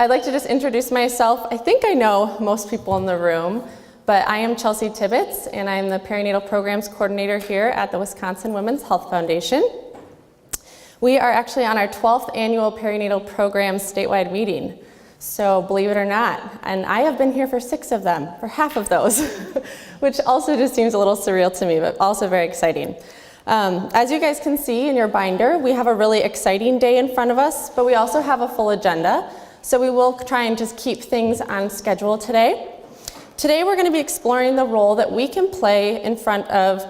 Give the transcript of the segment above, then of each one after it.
I'd like to just introduce myself. I think I know most people in the room, but I am Chelsea Tibbetts, and I'm the Perinatal Programs Coordinator here at the Wisconsin Women's Health Foundation. We are actually on our 12th annual Perinatal Programs Statewide Meeting. So believe it or not, and I have been here for 6 of them, for half of those, which also just seems a little surreal to me, but also very exciting. As you guys can see in your binder, we have a really exciting day in front of us, but we also have a full agenda. So we will try and just keep things on schedule today. Today we're going to be exploring the role that we can play in front of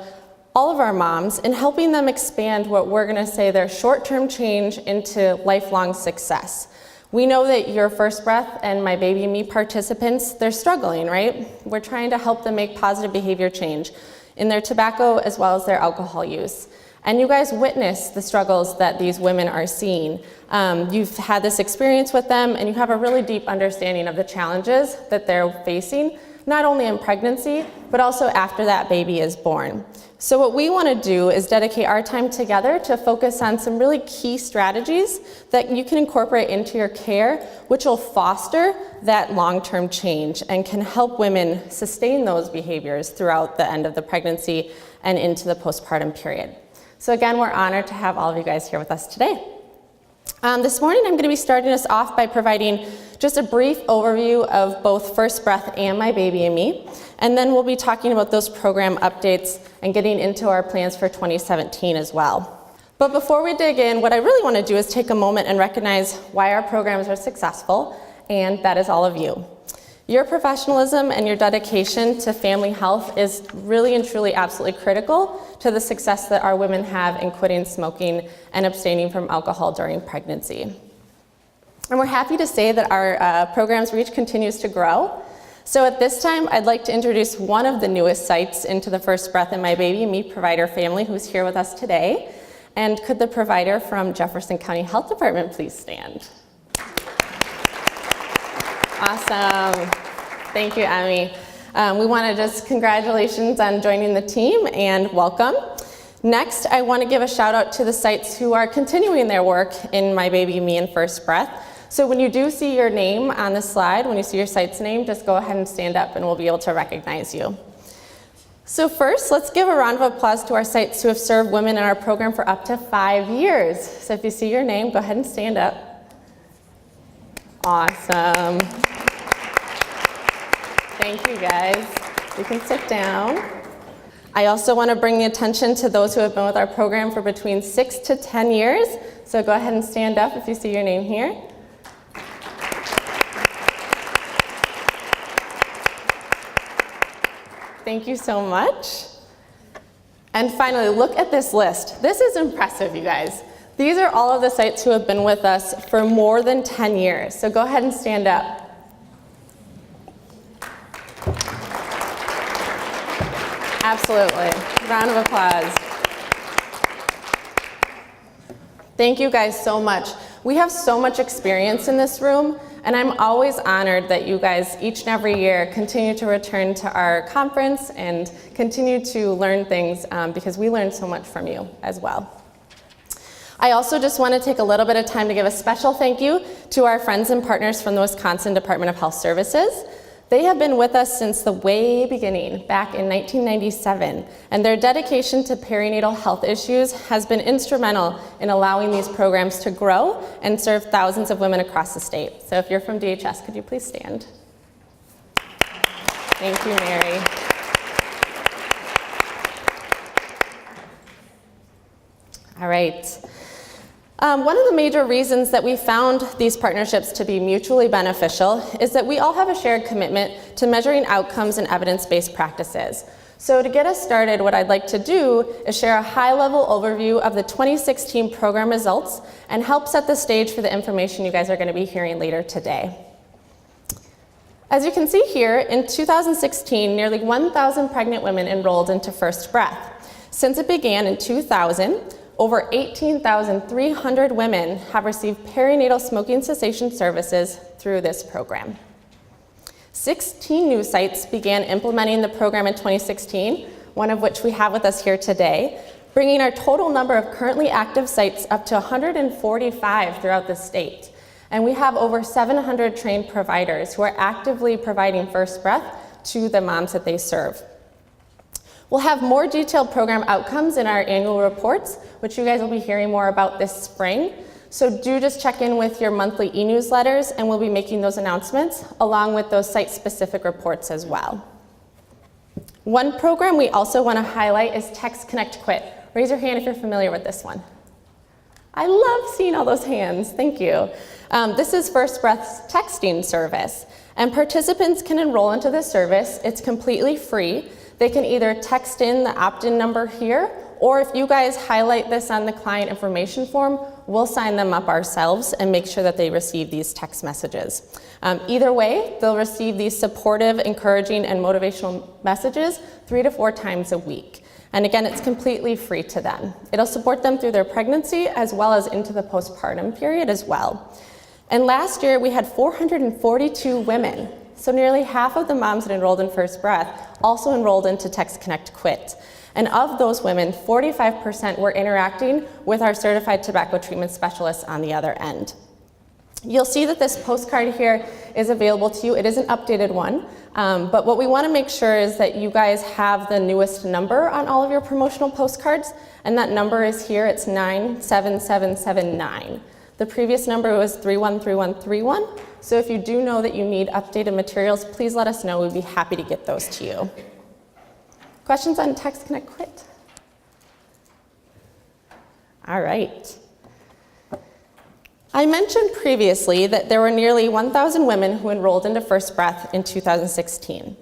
all of our moms in helping them expand what we're going to say their short-term change into lifelong success. We know that your First Breath and My Baby and Me participants, they're struggling, right? We're trying to help them make positive behavior change in their tobacco as well as their alcohol use. And you guys witness the struggles that these women are seeing. You've had this experience with them, and you have a really deep understanding of the challenges that they're facing, not only in pregnancy, but also after that baby is born. So what we want to do is dedicate our time together to focus on some really key strategies that you can incorporate into your care, which will foster that long-term change and can help women sustain those behaviors throughout the end of the pregnancy and into the postpartum period. So again, we're honored to have all of you guys here with us today. This morning, I'm going to be starting us off by providing just a brief overview of both First Breath and My Baby and Me, and then we'll be talking about those program updates and getting into our plans for 2017 as well. But before we dig in, what I really want to do is take a moment and recognize why our programs are successful, and that is all of you. Your professionalism and your dedication to family health is really and truly absolutely critical to the success that our women have in quitting smoking and abstaining from alcohol during pregnancy. And we're happy to say that our program's reach continues to grow. So at this time, I'd like to introduce one of the newest sites into the First Breath and My Baby and Me provider family who's here with us today. And could the provider from Jefferson County Health Department please stand? Awesome. Thank you, Emmy. We want to just congratulations on joining the team and welcome. Next, I want to give a shout out to the sites who are continuing their work in My Baby, Me, and First Breath. So when you do see your name on the slide, when you see your site's name, just go ahead and stand up and we'll be able to recognize you. So first, let's give a round of applause to our sites who have served women in our program for up to 5 years. So if you see your name, go ahead and stand up. Awesome. Thank you, guys. You can sit down. I also want to bring the attention to those who have been with our program for between 6 to 10 years. So go ahead and stand up if you see your name here. Thank you so much. And finally, look at this list. This is impressive, you guys. These are all of the sites who have been with us for more than 10 years. So go ahead and stand up. Absolutely. Round of applause. Thank you guys so much. We have so much experience in this room, and I'm always honored that you guys each and every year continue to return to our conference and continue to learn things because we learn so much from you as well. I also just want to take a little bit of time to give a special thank you to our friends and partners from the Wisconsin Department of Health Services. They have been with us since the way beginning, back in 1997, and their dedication to perinatal health issues has been instrumental in allowing these programs to grow and serve thousands of women across the state. So if you're from DHS, could you please stand? Thank you, Mary. All right. One of the major reasons that we found these partnerships to be mutually beneficial is that we all have a shared commitment to measuring outcomes and evidence-based practices. So to get us started, what I'd like to do is share a high-level overview of the 2016 program results and help set the stage for the information you guys are going to be hearing later today. As you can see here, in 2016, nearly 1,000 pregnant women enrolled into First Breath. Since it began in 2000, over 18,300 women have received perinatal smoking cessation services through this program. 16 new sites began implementing the program in 2016, one of which we have with us here today, bringing our total number of currently active sites up to 145 throughout the state. And we have over 700 trained providers who are actively providing first breath to the moms that they serve. We'll have more detailed program outcomes in our annual reports, which you guys will be hearing more about this spring. So do just check in with your monthly e-newsletters, and we'll be making those announcements along with those site-specific reports as well. One program we also want to highlight is Text.Connect.Quit. Raise your hand if you're familiar with this one. I love seeing all those hands, thank you. This is First Breath's texting service, and participants can enroll into this service. It's completely free. They can either text in the opt-in number here, or if you guys highlight this on the client information form, we'll sign them up ourselves and make sure that they receive these text messages. Either way, they'll receive these supportive, encouraging, and motivational messages 3 to 4 times a week. And again, it's completely free to them. It'll support them through their pregnancy as well as into the postpartum period as well. And last year, we had 442 women. So nearly half of the moms that enrolled in First Breath also enrolled into Text.Connect.Quit. And of those women, 45% were interacting with our certified tobacco treatment specialists on the other end. You'll see that this postcard here is available to you. It is an updated one, but what we want to make sure is that you guys have the newest number on all of your promotional postcards, and that number is here. It's 97779. The previous number was 313131, so if you do know that you need updated materials, please let us know. We'd be happy to get those to you. Questions on Text.Connect.Quit? All right. I mentioned previously that there were nearly 1,000 women who enrolled into First Breath in 2016.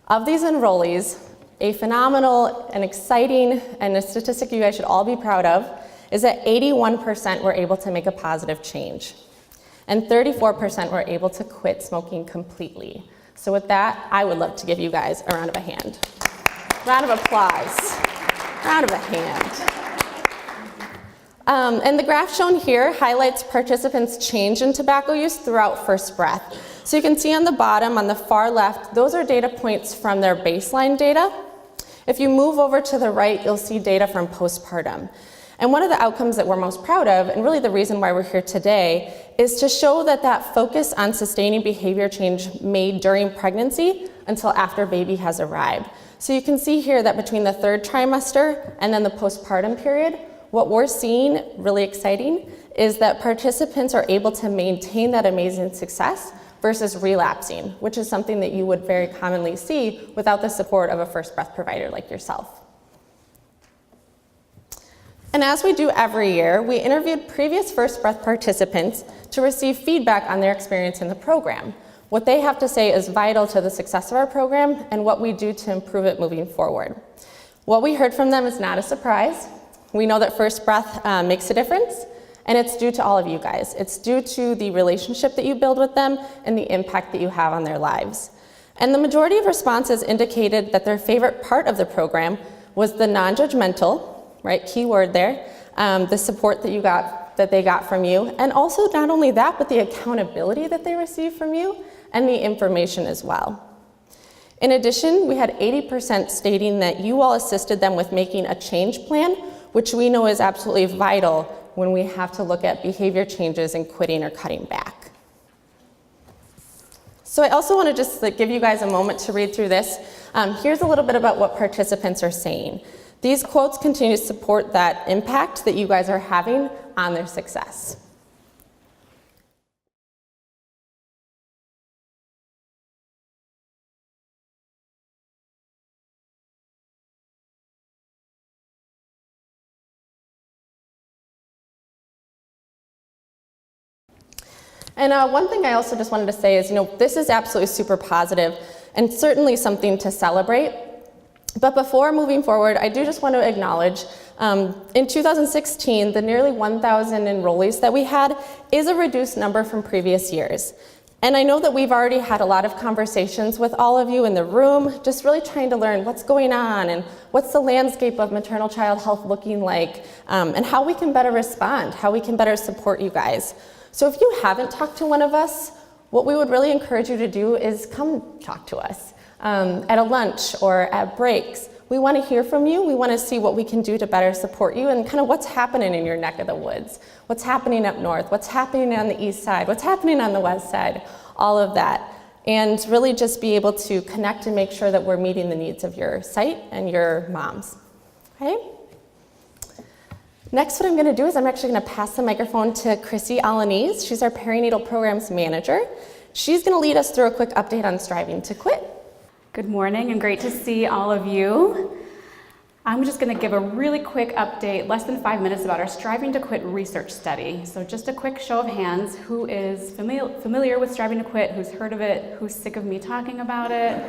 Of these enrollees, a phenomenal and exciting, and a statistic you guys should all be proud of, is that 81% were able to make a positive change. And 34% were able to quit smoking completely. So with that, I would love to give you guys a round of a hand. Round of applause. Round of a hand. And the graph shown here highlights participants' change in tobacco use throughout First Breath. So you can see on the bottom, on the far left, those are data points from their baseline data. If you move over to the right, you'll see data from postpartum. And one of the outcomes that we're most proud of, and really the reason why we're here today, is to show that that focus on sustaining behavior change made during pregnancy until after baby has arrived. So you can see here that between the 3rd trimester and then the postpartum period, what we're seeing, really exciting, is that participants are able to maintain that amazing success versus relapsing, which is something that you would very commonly see without the support of a First Breath provider like yourself. And as we do every year, we interviewed previous First Breath participants to receive feedback on their experience in the program. What they have to say is vital to the success of our program and what we do to improve it moving forward. What we heard from them is not a surprise. We know that First Breath makes a difference, and it's due to all of you guys. It's due to the relationship that you build with them and the impact that you have on their lives. And the majority of responses indicated that their favorite part of the program was the non-judgmental, right, key word there, the support that they got from you, and also not only that, but the accountability that they received from you and the information as well. In addition, we had 80% stating that you all assisted them with making a change plan, which we know is absolutely vital when we have to look at behavior changes and quitting or cutting back. So I also want to just give you guys a moment to read through this. Here's a little bit about what participants are saying. These quotes continue to support that impact that you guys are having on their success. And one thing I also just wanted to say is, this is absolutely super positive and certainly something to celebrate. But before moving forward, I do just want to acknowledge, in 2016, the nearly 1,000 enrollees that we had is a reduced number from previous years. And I know that we've already had a lot of conversations with all of you in the room, just really trying to learn what's going on and what's the landscape of maternal child health looking like, and how we can better respond, how we can better support you guys. So if you haven't talked to one of us, what we would really encourage you to do is come talk to us at a lunch or at breaks. We want to hear from you. We want to see what we can do to better support you and kind of what's happening in your neck of the woods, what's happening up north, what's happening on the east side, what's happening on the west side, all of that. And really just be able to connect and make sure that we're meeting the needs of your site and your moms. Okay? Next, what I'm going to do is I'm actually going to pass the microphone to Chrissy Alaniz. She's our Perinatal Programs Manager. She's going to lead us through a quick update on Striving to Quit. Good morning and great to see all of you. I'm just going to give a really quick update, less than 5 minutes, about our Striving to Quit research study. So just a quick show of hands, who is familiar with Striving to Quit, who's heard of it, who's sick of me talking about it?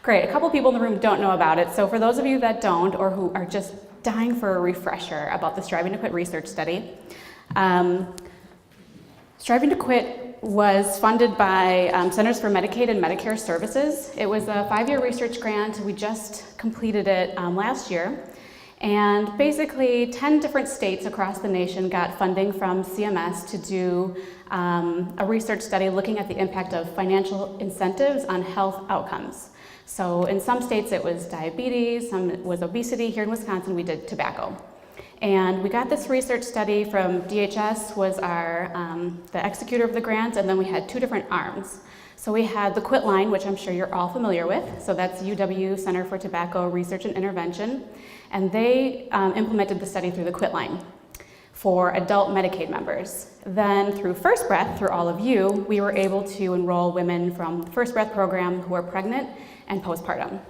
Great, a couple people in the room don't know about it. So for those of you that don't, or who are just dying for a refresher about the Striving to Quit research study, Striving to Quit was funded by Centers for Medicaid and Medicare Services. It was a 5-year research grant. We just completed it last year. And basically 10 different states across the nation got funding from CMS to do a research study looking at the impact of financial incentives on health outcomes. So in some states it was diabetes, some it was obesity. Here in Wisconsin we did tobacco. And we got this research study from DHS, was the executor of the grant, and then we had 2 different arms. So we had the Quit line, which I'm sure you're all familiar with. So that's UW Center for Tobacco Research and Intervention. And they implemented the study through the Quit line for adult Medicaid members. Then through First Breath, through all of you, we were able to enroll women from the First Breath program who are pregnant and postpartum.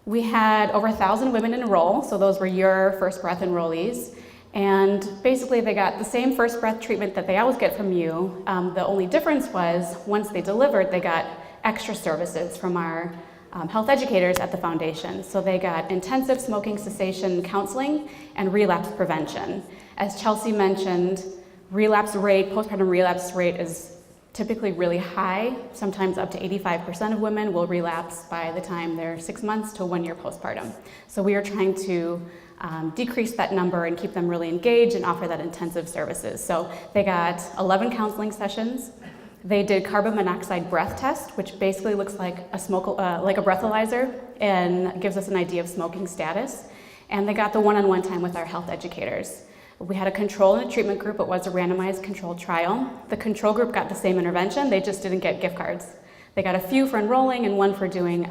We had over 1,000 women enroll, so those were your First Breath enrollees. And basically they got the same First Breath treatment that they always get from you. The only difference was once they delivered, they got extra services from our health educators at the foundation. So they got intensive smoking cessation counseling and relapse prevention. As Chelsea mentioned, postpartum relapse rate is typically really high. Sometimes up to 85% of women will relapse by the time they're 6 months to 1 year postpartum. So we are trying to decrease that number and keep them really engaged and offer that intensive services. So they got 11 counseling sessions. They did carbon monoxide breath test, which basically looks like a breathalyzer and gives us an idea of smoking status. And they got the one-on-one time with our health educators. We had a control and a treatment group. It was a randomized controlled trial. The control group got the same intervention. They just didn't get gift cards. They got a few for enrolling and 1 for doing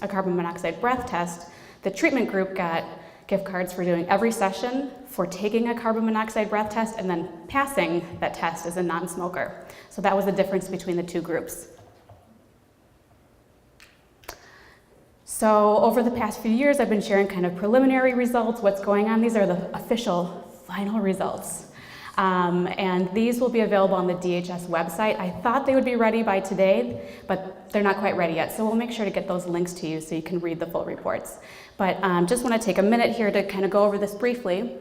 a carbon monoxide breath test. The treatment group got gift cards for doing every session, for taking a carbon monoxide breath test, and then passing that test as a non-smoker. So that was the difference between the 2 groups. So over the past few years, I've been sharing kind of preliminary results, what's going on. These are the official final results. And these will be available on the DHS website. I thought they would be ready by today, but they're not quite ready yet. So we'll make sure to get those links to you so you can read the full reports. But just want to take a minute here to kind of go over this briefly.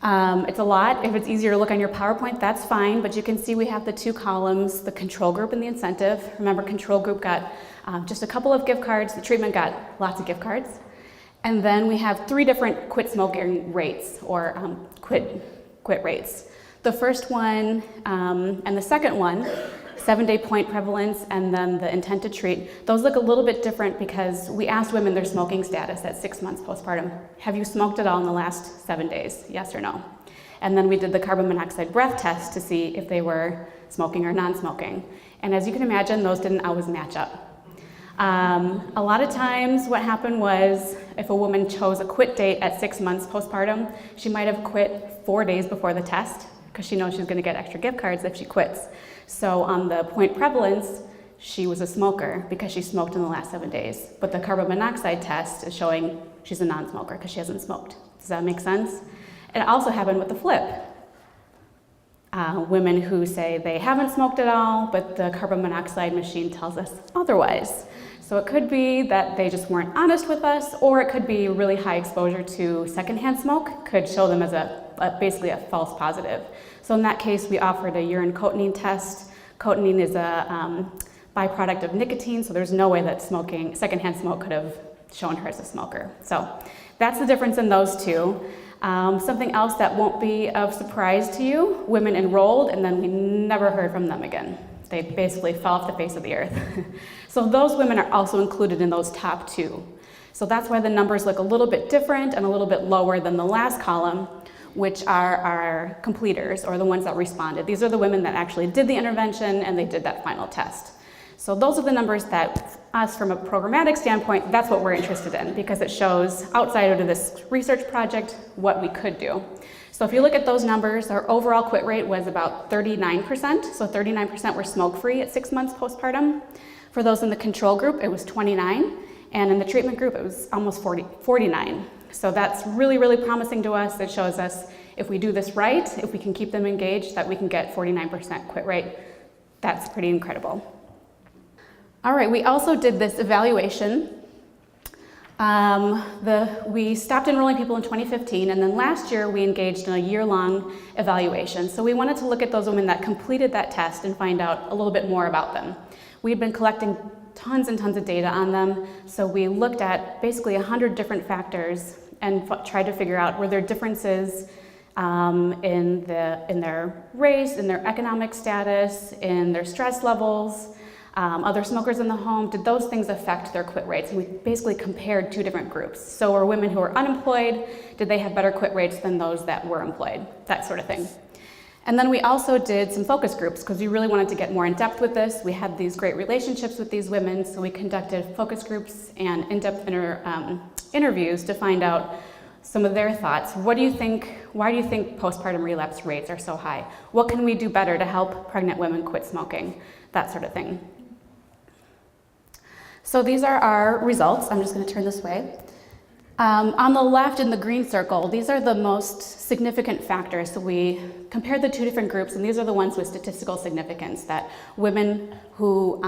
It's a lot. If it's easier to look on your PowerPoint, that's fine, but you can see we have the 2 columns, the control group and the incentive. Remember, control group got just a couple of gift cards. The treatment got lots of gift cards. And then we have 3 different quit smoking rates, or quit rates. The first one and the second one, 7-day point prevalence, and then the intent to treat, those look a little bit different because we asked women their smoking status at 6 months postpartum. Have you smoked at all in the last 7 days, yes or no? And then we did the carbon monoxide breath test to see if they were smoking or non-smoking. And as you can imagine, those didn't always match up. A lot of times what happened was if a woman chose a quit date at 6 months postpartum, she might have quit 4 days before the test because she knows she's going to get extra gift cards if she quits. So on the point prevalence, she was a smoker because she smoked in the last 7 days. But the carbon monoxide test is showing she's a non-smoker because she hasn't smoked. Does that make sense? It also happened with the flip. Women who say they haven't smoked at all, but the carbon monoxide machine tells us otherwise. So it could be that they just weren't honest with us, or it could be really high exposure to secondhand smoke, could show them as basically a false positive. So in that case, we offered a urine cotinine test. Cotinine is a byproduct of nicotine, so there's no way that secondhand smoke could have shown her as a smoker. So that's the difference in those 2. Something else that won't be of surprise to you, women enrolled and then we never heard from them again. They basically fell off the face of the earth. So those women are also included in those top 2. So that's why the numbers look a little bit different and a little bit lower than the last column, which are our completers, or the ones that responded. These are the women that actually did the intervention and they did that final test. So those are the numbers that us, from a programmatic standpoint, that's what we're interested in, because it shows outside of this research project what we could do. So if you look at those numbers, our overall quit rate was about 39%. So 39% were smoke-free at 6 months postpartum. For those in the control group, it was 29. And in the treatment group, it was almost 49. So that's really, really promising to us. It shows us if we do this right, if we can keep them engaged, that we can get 49% quit rate. That's pretty incredible. All right, we also did this evaluation. We stopped enrolling people in 2015, and then last year we engaged in a year-long evaluation. So we wanted to look at those women that completed that test and find out a little bit more about them. We'd been collecting tons and tons of data on them, so we looked at basically 100 different factors and tried to figure out, were there differences in their race, in their economic status, in their stress levels, other smokers in the home, did those things affect their quit rates? And we basically compared 2 different groups. So were women who were unemployed, did they have better quit rates than those that were employed? That sort of thing. And then we also did some focus groups because we really wanted to get more in depth with this. We had these great relationships with these women, so we conducted focus groups and in-depth interviews to find out some of their thoughts. What do you think, why do you think postpartum relapse rates are so high? What can we do better to help pregnant women quit smoking? That sort of thing. So these are our results. I'm just going to turn this way. On the left in the green circle, these are the most significant factors. So we compared the 2 different groups, and these are the ones with statistical significance, that women who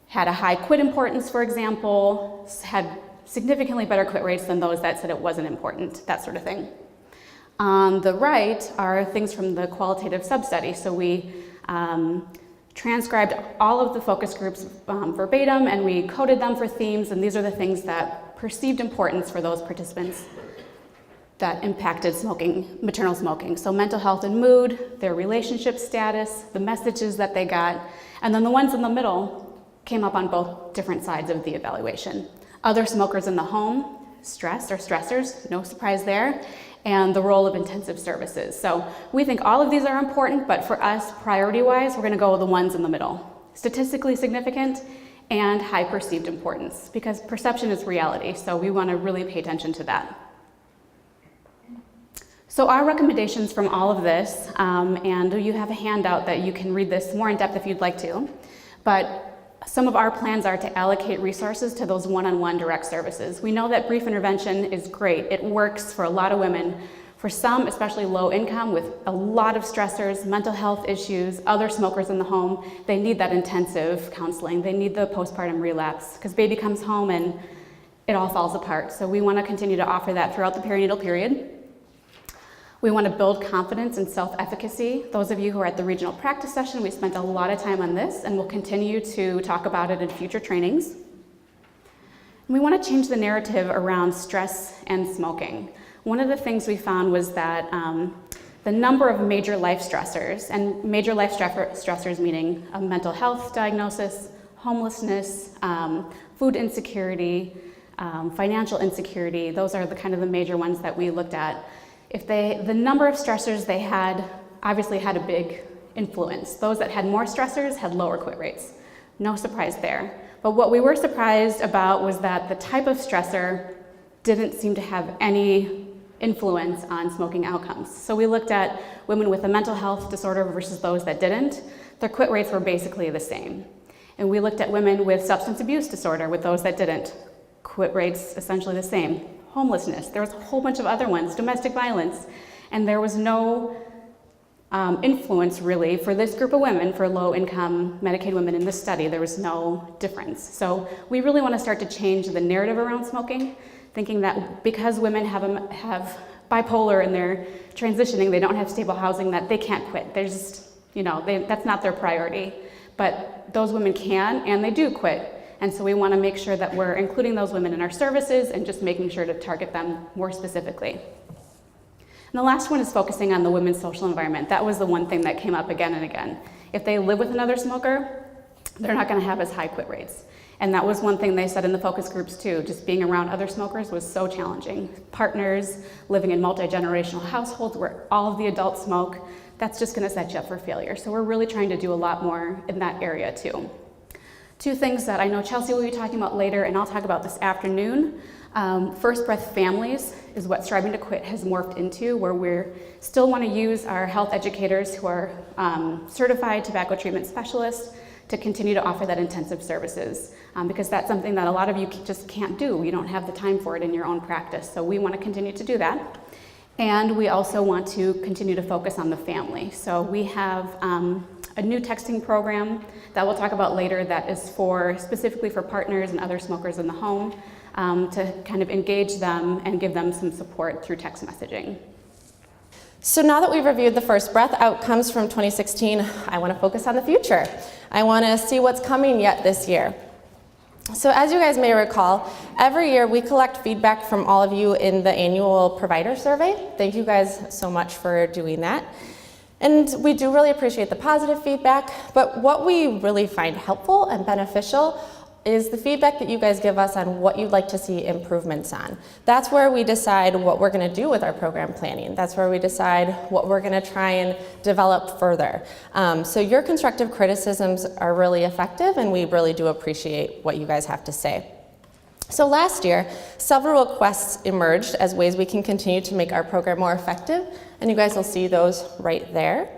had a high quit importance, for example, had significantly better quit rates than those that said it wasn't important, that sort of thing. On the right are things from the qualitative sub-study. So we transcribed all of the focus groups verbatim, and we coded them for themes, and these are the things that perceived importance for those participants that impacted smoking, maternal smoking. So mental health and mood, their relationship status, the messages that they got, and then the ones in the middle came up on both different sides of the evaluation. Other smokers in the home, stress or stressors, no surprise there, and the role of intensive services. So we think all of these are important, but for us, priority-wise, we're gonna go with the ones in the middle. Statistically significant and high perceived importance, because perception is reality, so we wanna really pay attention to that. So our recommendations from all of this, and you have a handout that you can read this more in depth if you'd like to, but some of our plans are to allocate resources to those one-on-one direct services. We know that brief intervention is great. It works for a lot of women. For some, especially low income with a lot of stressors, mental health issues, other smokers in the home, they need that intensive counseling. They need the postpartum relapse because baby comes home and it all falls apart. So we want to continue to offer that throughout the perinatal period. We want to build confidence and self-efficacy. Those of you who are at the regional practice session, we spent a lot of time on this, and we'll continue to talk about it in future trainings. And we want to change the narrative around stress and smoking. One of the things we found was that the number of major life stressors, and major life stressors meaning a mental health diagnosis, homelessness, food insecurity, financial insecurity, those are the kind of the major ones that we looked at. The number of stressors they had obviously had a big influence. Those that had more stressors had lower quit rates. No surprise there. But what we were surprised about was that the type of stressor didn't seem to have any influence on smoking outcomes. So we looked at women with a mental health disorder versus those that didn't. Their quit rates were basically the same. And we looked at women with substance abuse disorder with those that didn't. Quit rates essentially the same. Homelessness, there was a whole bunch of other ones, domestic violence, and there was no influence really for this group of women, for low-income Medicaid women in this study. There was no difference. So we really want to start to change the narrative around smoking, thinking that because women have bipolar and they're transitioning, they don't have stable housing, that they can't quit. They're just, that's not their priority. But those women can, and they do quit. And so we want to make sure that we're including those women in our services and just making sure to target them more specifically. And the last one is focusing on the women's social environment. That was the one thing that came up again and again. If they live with another smoker, they're not going to have as high quit rates. And that was one thing they said in the focus groups too. Just being around other smokers was so challenging. Partners, living in multi-generational households where all of the adults smoke, that's just going to set you up for failure. So we're really trying to do a lot more in that area too. Two things that I know Chelsea will be talking about later and I'll talk about this afternoon. First breath families is what Striving to Quit has morphed into, where we still want to use our health educators who are certified tobacco treatment specialists to continue to offer that intensive services, because that's something that a lot of you just can't do. You don't have the time for it in your own practice. So we want to continue to do that. And we also want to continue to focus on the family. So we have a new texting program that we'll talk about later that is specifically for partners and other smokers in the home, to kind of engage them and give them some support through text messaging. So now that we've reviewed the first breath outcomes from 2016, I want to focus on the future. I want to see what's coming yet this year. So as you guys may recall, every year we collect feedback from all of you in the annual provider survey. Thank you guys so much for doing that. And we do really appreciate the positive feedback, but what we really find helpful and beneficial is the feedback that you guys give us on what you'd like to see improvements on. That's where we decide what we're going to do with our program planning. That's where we decide what we're going to try and develop further. So your constructive criticisms are really effective, and we really do appreciate what you guys have to say. So last year, several requests emerged as ways we can continue to make our program more effective, and you guys will see those right there.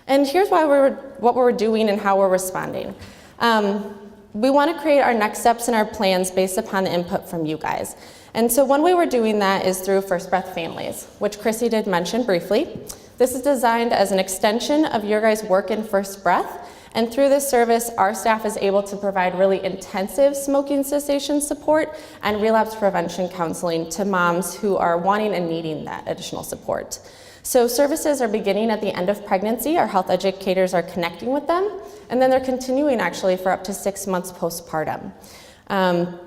And here's what we're doing and how we're responding. We want to create our next steps and our plans based upon the input from you guys. And so one way we're doing that is through First Breath Families, which Chrissy did mention briefly. This is designed as an extension of your guys' work in First Breath. And through this service, our staff is able to provide really intensive smoking cessation support and relapse prevention counseling to moms who are wanting and needing that additional support. So services are beginning at the end of pregnancy. Our health educators are connecting with them, and then they're continuing actually for up to 6 months postpartum. And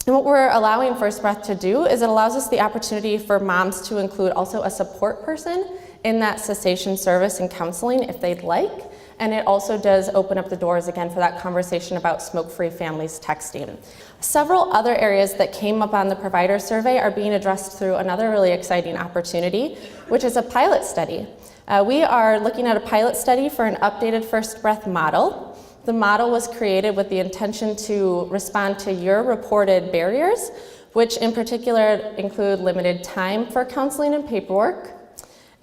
what we're allowing First Breath to do is it allows us the opportunity for moms to include also a support person in that cessation service and counseling if they'd like. And it also does open up the doors again for that conversation about smoke-free families texting. Several other areas that came up on the provider survey are being addressed through another really exciting opportunity, which is a pilot study. We are looking at a pilot study for an updated First Breath model. The model was created with the intention to respond to your reported barriers, which in particular include limited time for counseling and paperwork,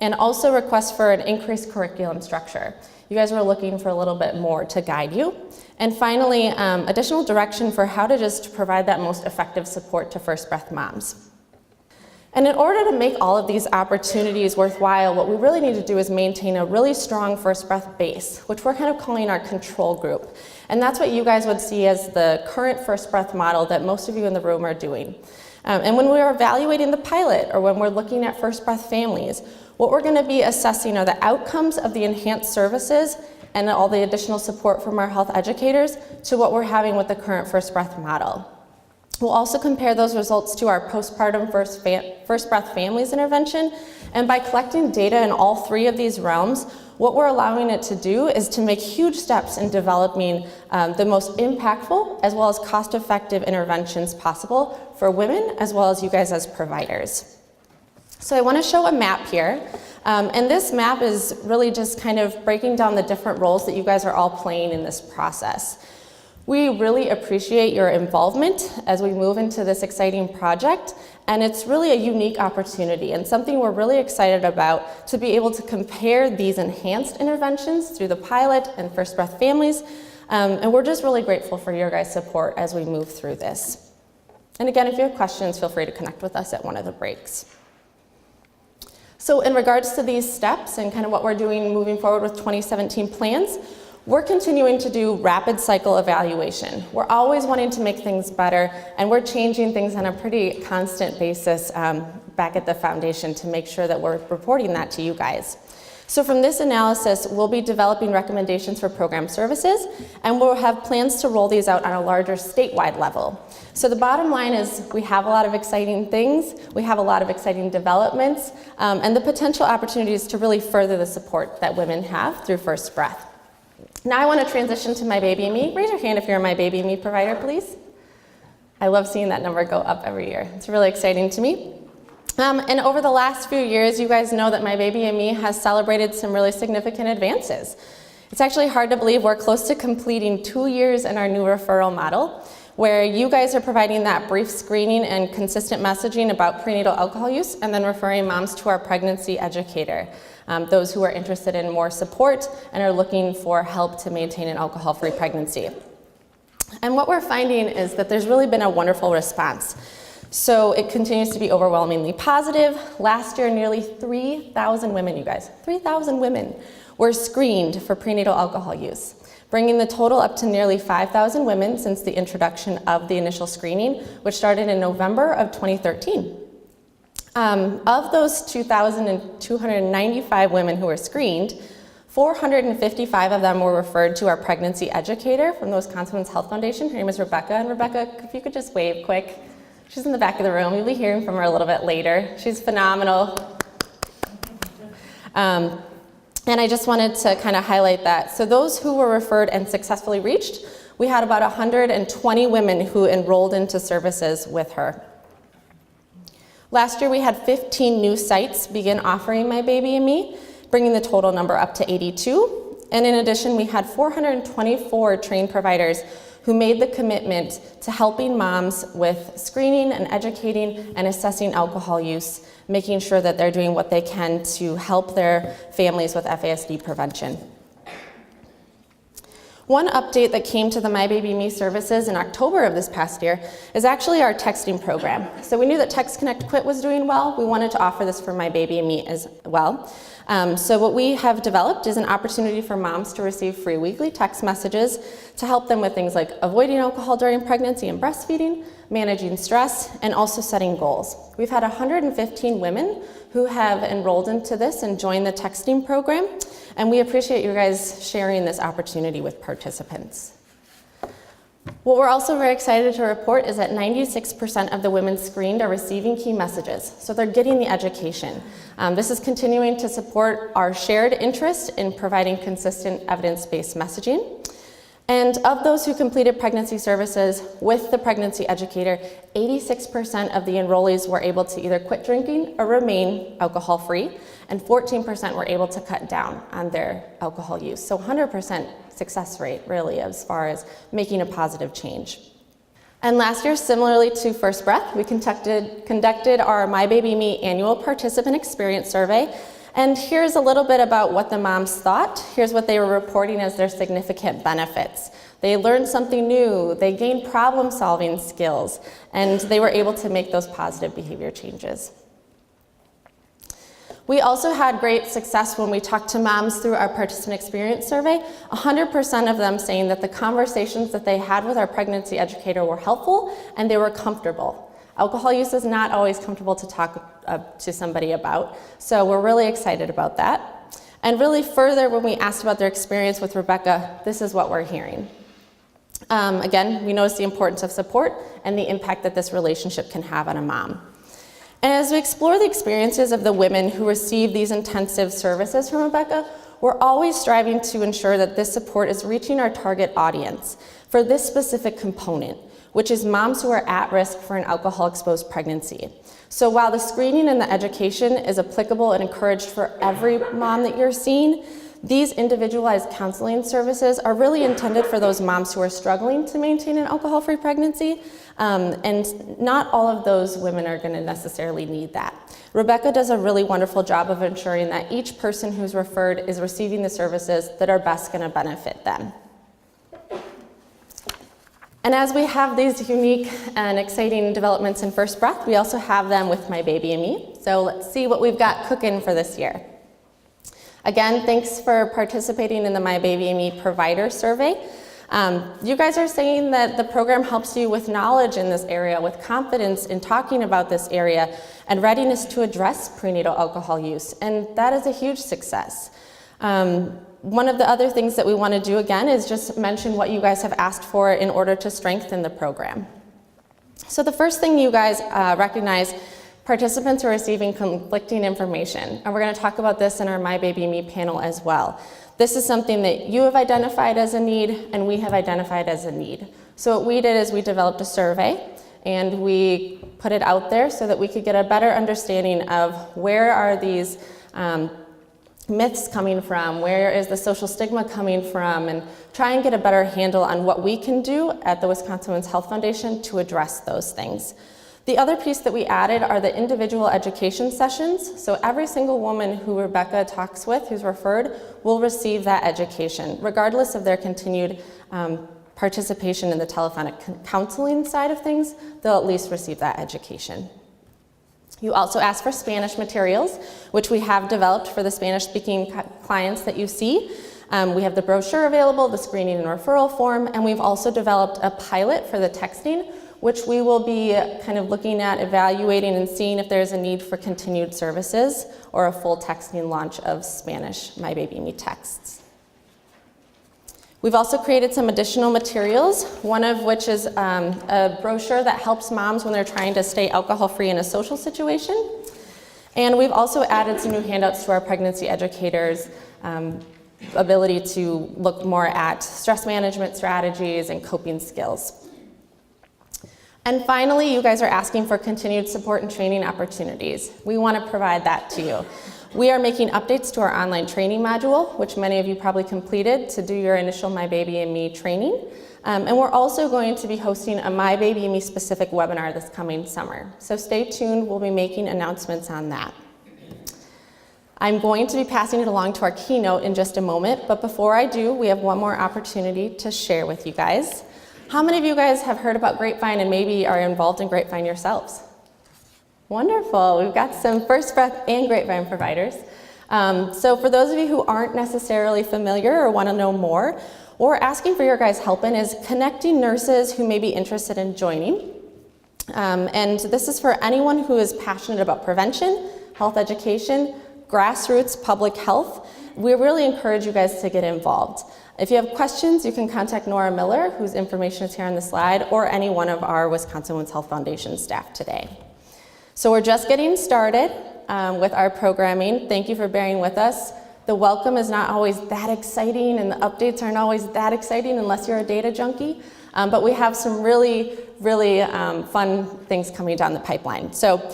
and also requests for an increased curriculum structure. You guys were looking for a little bit more to guide you. And finally, additional direction for how to just provide that most effective support to First Breath moms. And in order to make all of these opportunities worthwhile, what we really need to do is maintain a really strong First Breath base, which we're kind of calling our control group. And that's what you guys would see as the current First Breath model that most of you in the room are doing. And when we are evaluating the pilot, or when we're looking at First Breath families, what we're going to be assessing are the outcomes of the enhanced services and all the additional support from our health educators to what we're having with the current First Breath model. We'll also compare those results to our postpartum First Breath Families intervention, and by collecting data in all three of these realms, what we're allowing it to do is to make huge steps in developing the most impactful as well as cost-effective interventions possible for women as well as you guys as providers. So I want to show a map here, and this map is really just kind of breaking down the different roles that you guys are all playing in this process. We really appreciate your involvement as we move into this exciting project, and it's really a unique opportunity and something we're really excited about to be able to compare these enhanced interventions through the pilot and First Breath Families, and we're just really grateful for your guys' support as we move through this. And again, if you have questions, feel free to connect with us at one of the breaks. So in regards to these steps and kind of what we're doing moving forward with 2017 plans, we're continuing to do rapid cycle evaluation. We're always wanting to make things better, and we're changing things on a pretty constant basis back at the foundation to make sure that we're reporting that to you guys. So from this analysis, we'll be developing recommendations for program services, and we'll have plans to roll these out on a larger statewide level. So the bottom line is we have a lot of exciting things, we have a lot of exciting developments, and the potential opportunities to really further the support that women have through First Breath. Now I want to transition to My Baby and Me. Raise your hand if you're a My Baby and Me provider, please. I love seeing that number go up every year. It's really exciting to me. And over the last few years, you guys know that My Baby and Me has celebrated some really significant advances. It's actually hard to believe we're close to completing 2 years in our new referral model, where you guys are providing that brief screening and consistent messaging about prenatal alcohol use, and then referring moms to our pregnancy educator, those who are interested in more support and are looking for help to maintain an alcohol-free pregnancy. And what we're finding is that there's really been a wonderful response. So it continues to be overwhelmingly positive. Last year, nearly 3,000 women, you guys, 3,000 women were screened for prenatal alcohol use, bringing the total up to nearly 5,000 women since the introduction of the initial screening, which started in November of 2013. Of those 2,295 women who were screened, 455 of them were referred to our pregnancy educator from the Wisconsin Women's Health Foundation. Her name is Rebecca. And Rebecca, if you could just wave quick. She's in the back of the room. You'll be hearing from her a little bit later. She's phenomenal. And I just wanted to kind of highlight that. So those who were referred and successfully reached, we had about 120 women who enrolled into services with her. Last year, we had 15 new sites begin offering My Baby and Me, bringing the total number up to 82. And in addition, we had 424 trained providers who made the commitment to helping moms with screening and educating and assessing alcohol use, making sure that they're doing what they can to help their families with FASD prevention. One update that came to the My Baby Me services in October of this past year is actually our texting program. So we knew that Text.Connect.Quit was doing well. We wanted to offer this for My Baby and Me as well. So what we have developed is an opportunity for moms to receive free weekly text messages to help them with things like avoiding alcohol during pregnancy and breastfeeding, managing stress, and also setting goals. We've had 115 women who have enrolled into this and joined the texting program, and we appreciate you guys sharing this opportunity with participants. What we're also very excited to report is that 96% of the women screened are receiving key messages, so they're getting the education. This is continuing to support our shared interest in providing consistent evidence-based messaging. And of those who completed pregnancy services with the pregnancy educator, 86% of the enrollees were able to either quit drinking or remain alcohol-free, and 14% were able to cut down on their alcohol use. So 100% success rate, really, as far as making a positive change. And last year, similarly to First Breath, we conducted our My Baby Me annual participant experience survey. And here's a little bit about what the moms thought. Here's what they were reporting as their significant benefits. They learned something new, they gained problem-solving skills, and they were able to make those positive behavior changes. We also had great success when we talked to moms through our participant experience survey. 100% of them saying that the conversations that they had with our pregnancy educator were helpful and they were comfortable. Alcohol use is not always comfortable to talk to somebody about, so we're really excited about that. And really further, when we asked about their experience with Rebecca, this is what we're hearing. Again, we notice the importance of support and the impact that this relationship can have on a mom. And as we explore the experiences of the women who receive these intensive services from Rebecca, we're always striving to ensure that this support is reaching our target audience for this specific component, which is moms who are at risk for an alcohol-exposed pregnancy. So while the screening and the education is applicable and encouraged for every mom that you're seeing, these individualized counseling services are really intended for those moms who are struggling to maintain an alcohol-free pregnancy, and not all of those women are going to necessarily need that. Rebecca does a really wonderful job of ensuring that each person who's referred is receiving the services that are best going to benefit them. And as we have these unique and exciting developments in First Breath, we also have them with My Baby and Me. So let's see what we've got cooking for this year. Again, thanks for participating in the My Baby and Me provider survey. You guys are saying that the program helps you with knowledge in this area, with confidence in talking about this area, and readiness to address prenatal alcohol use, and that is a huge success. One of the other things that we want to do again is just mention what you guys have asked for in order to strengthen the program. So the first thing you guys recognize, participants are receiving conflicting information, and we're going to talk about this in our My Baby Me panel as well. This is something that you have identified as a need and we have identified as a need. So what we did is we developed a survey and we put it out there so that we could get a better understanding of where are these myths coming from, where is the social stigma coming from, and try and get a better handle on what we can do at the Wisconsin Women's Health Foundation to address those things. The other piece that we added are the individual education sessions. So every single woman who Rebecca talks with, who's referred, will receive that education, regardless of their continued participation in the telephonic counseling side of things. They'll at least receive that education. You also asked for Spanish materials, which we have developed for the Spanish-speaking clients that you see. We have the brochure available, the screening and referral form, and we've also developed a pilot for the texting, which we will be kind of looking at evaluating and seeing if there's a need for continued services or a full texting launch of Spanish My Baby Me texts. We've also created some additional materials, one of which is a brochure that helps moms when they're trying to stay alcohol-free in a social situation. And we've also added some new handouts to our pregnancy educators' ability to look more at stress management strategies and coping skills. And finally, you guys are asking for continued support and training opportunities. We want to provide that to you. We are making updates to our online training module, which many of you probably completed to do your initial My Baby and Me training. And we're also going to be hosting a My Baby and Me specific webinar this coming summer. So stay tuned, we'll be making announcements on that. I'm going to be passing it along to our keynote in just a moment, but before I do, we have one more opportunity to share with you guys. How many of you guys have heard about Grapevine and maybe are involved in Grapevine yourselves? Wonderful, we've got some First Breath and Grapevine providers. So for those of you who aren't necessarily familiar or want to know more, what we're asking for your guys' help in is connecting nurses who may be interested in joining. And this is for anyone who is passionate about prevention, health education, grassroots public health. We really encourage you guys to get involved. If you have questions, you can contact Nora Miller, whose information is here on the slide, or any one of our Wisconsin Women's Health Foundation staff today. So we're just getting started with our programming. Thank you for bearing with us. The welcome is not always that exciting, and the updates aren't always that exciting unless you're a data junkie. But we have some really fun things coming down the pipeline. So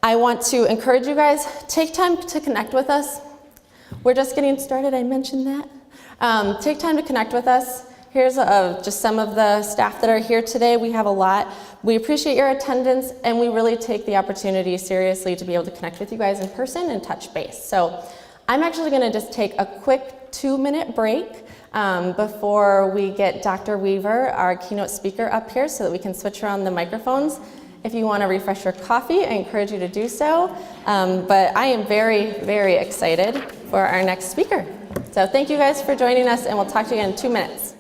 I want to encourage you guys, take time to connect with us. We're just getting started, I mentioned that. Take time to connect with us. Here's just some of the staff that are here today. We have a lot. We appreciate your attendance, and we really take the opportunity seriously to be able to connect with you guys in person and touch base. So I'm actually going to just take a quick 2-minute break before we get Dr. Weaver, our keynote speaker, up here so that we can switch around the microphones. If you want to refresh your coffee, I encourage you to do so. But I am very excited for our next speaker. So thank you guys for joining us, and we'll talk to you in 2 minutes.